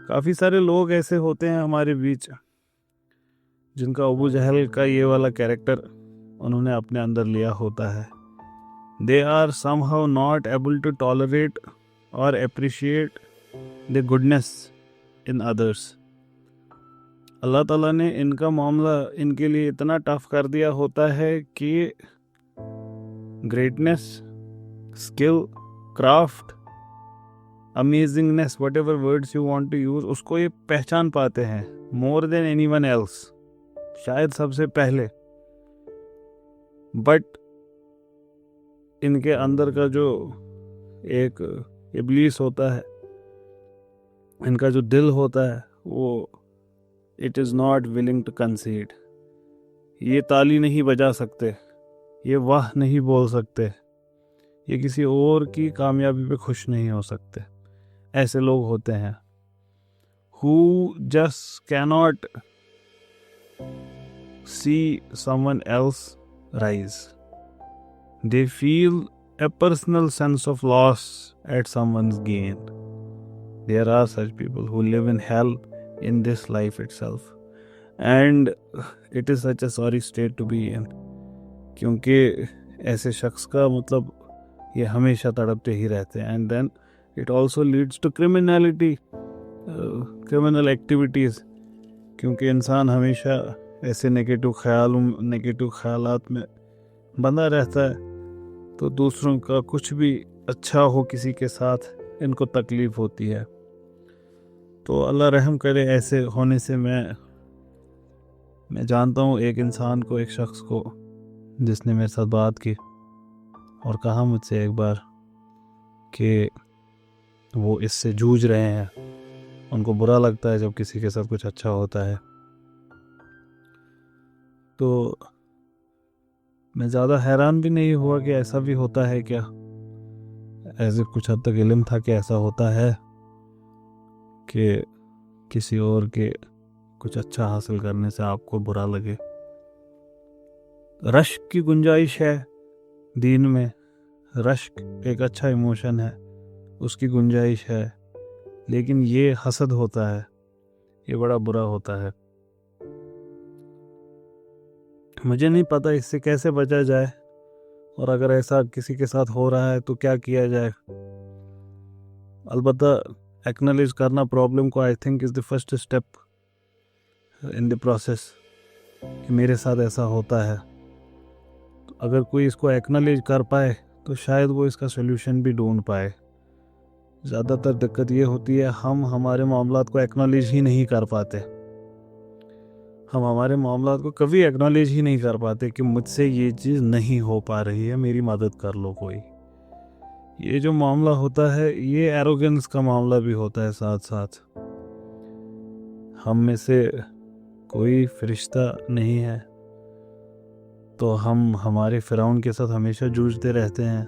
काफ़ी सारे लोग ऐसे होते हैं हमारे बीच जिनका अबू जहल का ये वाला कैरेक्टर उन्होंने अपने अंदर लिया होता है. They are somehow not able to tolerate or appreciate the goodness in others. अल्लाह ताला ने इनका मामला इनके लिए इतना टफ कर दिया होता है कि greatness, skill, craft, amazingness, whatever words you want to use, उसको ये पहचान पाते हैं मोर देन एनीवन एल्स, शायद सबसे पहले. बट इनके अंदर का जो एक इब्लीस होता है, इनका जो दिल होता है, वो it is not willing to concede. ये ताली नहीं बजा सकते, ये वाह नहीं बोल सकते, ये किसी और की कामयाबी पे खुश नहीं हो सकते. ऐसे लोग होते हैं who just cannot see someone else rise. They feel a personal sense of loss at someone's gain. There are such people who live in hell in this life itself, and it is such a sorry state to be in, क्योंकि ऐसे शख्स का मतलब ये हमेशा तड़पते ही रहते हैं. And then it also leads to criminality, criminal activities, क्योंकि इंसान हमेशा ऐसे नेगेटिव ख्यालात में बंधा रहता है. तो दूसरों का कुछ भी अच्छा हो किसी के साथ इनको तकलीफ़ होती है. तो अल्लाह रहम करे ऐसे होने से. मैं जानता हूँ एक इंसान को, एक शख्स को, जिसने मेरे साथ बात की और कहा मुझसे एक बार कि वो इससे जूझ रहे हैं. उनको बुरा लगता है जब किसी के साथ कुछ अच्छा होता है. तो मैं ज़्यादा हैरान भी नहीं हुआ कि ऐसा भी होता है क्या. ऐसे कुछ हद तक इल्म था कि ऐसा होता है कि किसी और के कुछ अच्छा हासिल करने से आपको बुरा लगे. रश्क की गुंजाइश है दीन में. रश्क एक अच्छा इमोशन है, उसकी गुंजाइश है. लेकिन ये हसद होता है, ये बड़ा बुरा होता है. मुझे नहीं पता इससे कैसे बचा जाए, और अगर ऐसा किसी के साथ हो रहा है तो क्या किया जाए. अलबत्ता एक्नॉलेज करना प्रॉब्लम को I think is the first step in the process कि मेरे साथ ऐसा होता है. तो अगर कोई इसको एक्नॉलेज कर पाए तो शायद वो इसका सोल्यूशन भी ढूंढ पाए. ज़्यादातर दिक्कत ये होती है हम हमारे मामलात को एक्नॉलेज ही नहीं कर पाते. हम हमारे मामलात को कभी एक्नॉलेज ही नहीं कर पाते कि मुझसे ये चीज़ नहीं हो पा रही है, मेरी मदद कर लो कोई. ये जो मामला होता है ये एरोगेंस का मामला भी होता है साथ साथ. हम में से कोई फरिश्ता नहीं है, तो हम हमारे फ़िरौन के साथ हमेशा जूझते रहते हैं.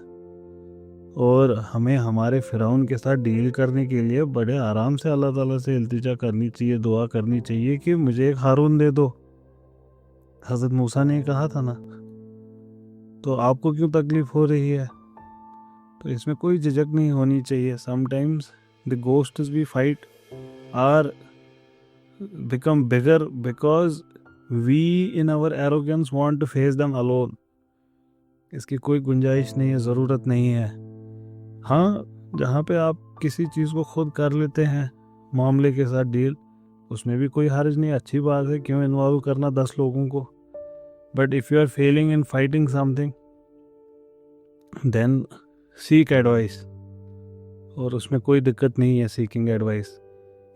और हमें हमारे फ़िरौन के साथ डील करने के लिए बड़े आराम से अल्लाह ताला से इल्तिजा करनी चाहिए, दुआ करनी चाहिए कि मुझे एक हारून दे दो. हज़रत मूसा ने कहा था ना, तो आपको क्यों तकलीफ़ हो रही है. तो इसमें कोई झिझक नहीं होनी चाहिए. Sometimes the ghosts we fight are become bigger because we in our arrogance want to face them alone. इसकी कोई गुंजाइश नहीं है, ज़रूरत नहीं है. हाँ, जहाँ पे आप किसी चीज़ को खुद कर लेते हैं मामले के साथ डील, उसमें भी कोई हर्ज नहीं, अच्छी बात है. क्यों इन्वॉल्व करना 10 लोगों को. But if you are failing in fighting something then seek advice. और उसमें कोई दिक्कत नहीं है सीकिंग एडवाइस.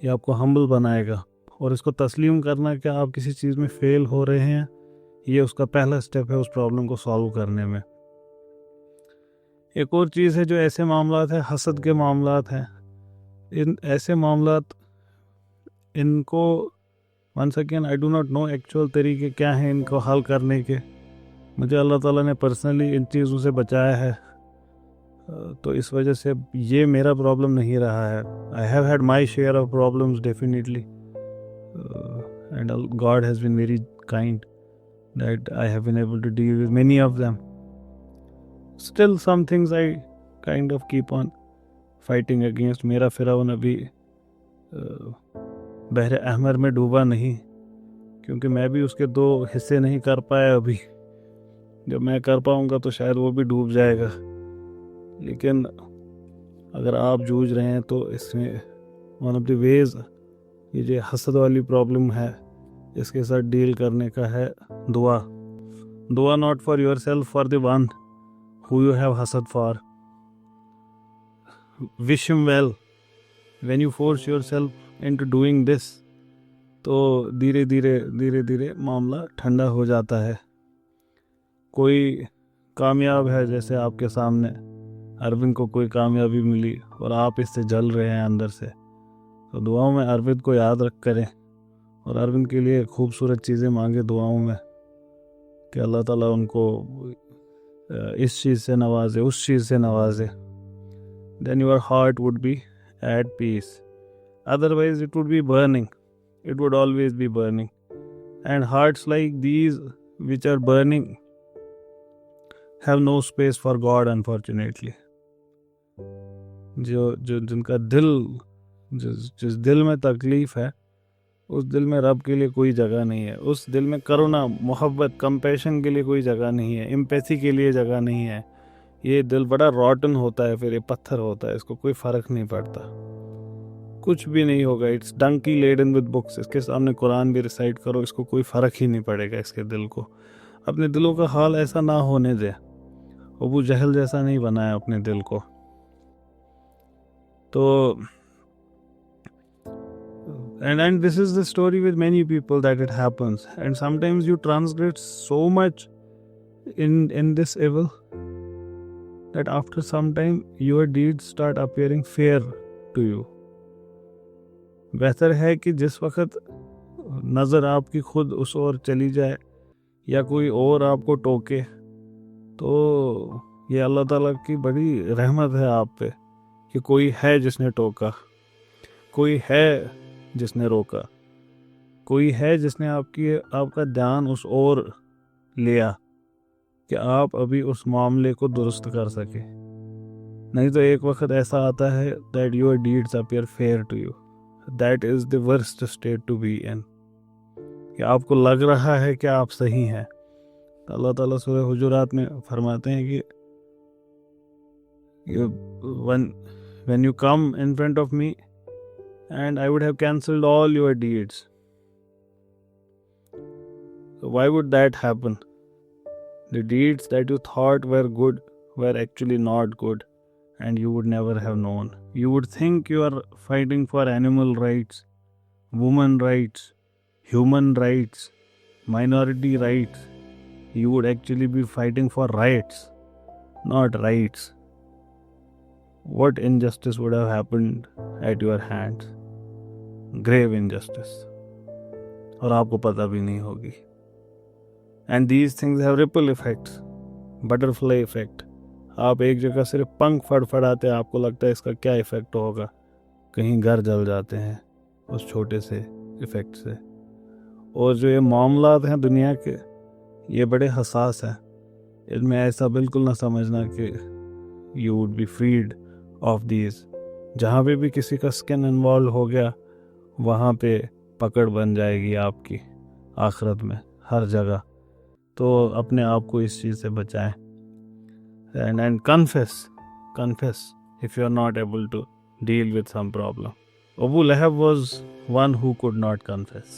ये आपको हम्बल बनाएगा. और इसको तस्लीम करना कि आप किसी चीज़ में फेल हो रहे हैं, ये उसका पहला स्टेप है उस प्रॉब्लम को सॉल्व करने में. एक और चीज़ है जो ऐसे मामलात है, हसद के मामलात हैं. इन ऐसे मामलात, इनको once again I do not know actual तरीके क्या हैं इनको हल करने के. मुझे अल्लाह ताला ने पर्सनली इन चीज़ों से बचाया है, तो इस वजह से ये मेरा प्रॉब्लम नहीं रहा है. I have had my share of problems definitely, and God has been very kind that I have been able to deal with many of them. Still some things I kind of keep on fighting against. मेरा फ़िरौन अभी बहरे अहमर में डूबा नहीं, क्योंकि मैं भी उसके 2 हिस्से नहीं कर पाया अभी। जब मैं कर पाऊंगा तो शायद वो भी डूब जाएगा। लेकिन अगर आप जूझ रहे हैं तो इसमें वन ऑफ द वेज, ये जो हसद वाली प्रॉब्लम है इसके साथ डील करने का है दुआ। दुआ not for yourself, for the one who you have हसद for. Wish him well. When you force yourself into doing this तो धीरे धीरे मामला ठंडा हो जाता है। कोई कामयाब है, जैसे आपके सामने अरविंद को कोई कामयाबी मिली और आप इससे जल रहे हैं अंदर से, तो दुआओं में अरविंद को याद रख करें और अरविंद के लिए खूबसूरत चीज़ें मांगे दुआओं में कि अल्लाह ताला उनको इस चीज़ से नवाजे, उस चीज़ से नवाजे। Then your heart would be at peace, otherwise it would be burning, it would always be burning. And hearts like these which are burning have no space for God, unfortunately. जो जिनका दिल, जिस दिल में तकलीफ है उस दिल में रब के लिए कोई जगह नहीं है। उस दिल में करुणा, मोहब्बत, कंपैशन के लिए कोई जगह नहीं है, एम्पैथी के लिए जगह नहीं है। ये दिल बड़ा रॉटन होता है, फिर ये पत्थर होता है, इसको कोई फ़र्क नहीं पड़ता, कुछ भी नहीं होगा। It's donkey laden with books. इसके सामने कुरान भी रिसाइट करो, इसको कोई फ़र्क ही नहीं पड़ेगा इसके दिल को। अपने दिलों का हाल ऐसा ना होने दे। अबू जहल जैसा नहीं बनाया अपने दिल को। तो and this is the story with many people that it happens, and sometimes you transgress so much in this evil that after some time your deeds start appearing fair to you. बेहतर है कि जिस वक्त नज़र आपकी खुद उस ओर चली जाए या कोई और आपको टोके, तो ये अल्लाह ताला की बड़ी रहमत है आप पे कि कोई है जिसने टोका, कोई है जिसने रोका, कोई है जिसने आपका ध्यान उस ओर लिया कि आप अभी उस मामले को दुरुस्त कर सके। नहीं तो एक वक्त ऐसा आता है that your deeds appear fair to you. That is the worst state to be in, कि आपको लग रहा है कि आप सही हैं। तो अल्लाह ताला सूरह हुजुरात में फरमाते हैं कि when you come in front of me and I would have cancelled all your deeds. So why would that happen? The deeds that you thought were good were actually not good, and you would never have known. You would think you are fighting for animal rights, women rights, human rights, minority rights. You would actually be fighting for rights, not rights. What injustice would have happened at your hands? Grave injustice. और आपको पता भी नहीं होगी. And these things have ripple effects, butterfly effect. आप एक जगह सिर्फ पंख फड़फड़ाते हैं, आपको लगता है इसका क्या इफेक्ट होगा, कहीं घर जल जाते हैं उस छोटे से इफेक्ट से। और जो ये मामलात हैं दुनिया के, ये बड़े हसास हैं। इनमें ऐसा बिल्कुल ना समझना कि you would be freed of these. जहाँ पे भी किसी का स्किन इन्वॉल्व हो गया, वहाँ पे पकड़ बन जाएगी आपकी आखिरत में हर जगह। तो अपने आप को इस चीज़ से बचाएं। and confess if you are not able to deal with some problem. Abu Lahab was one who could not confess.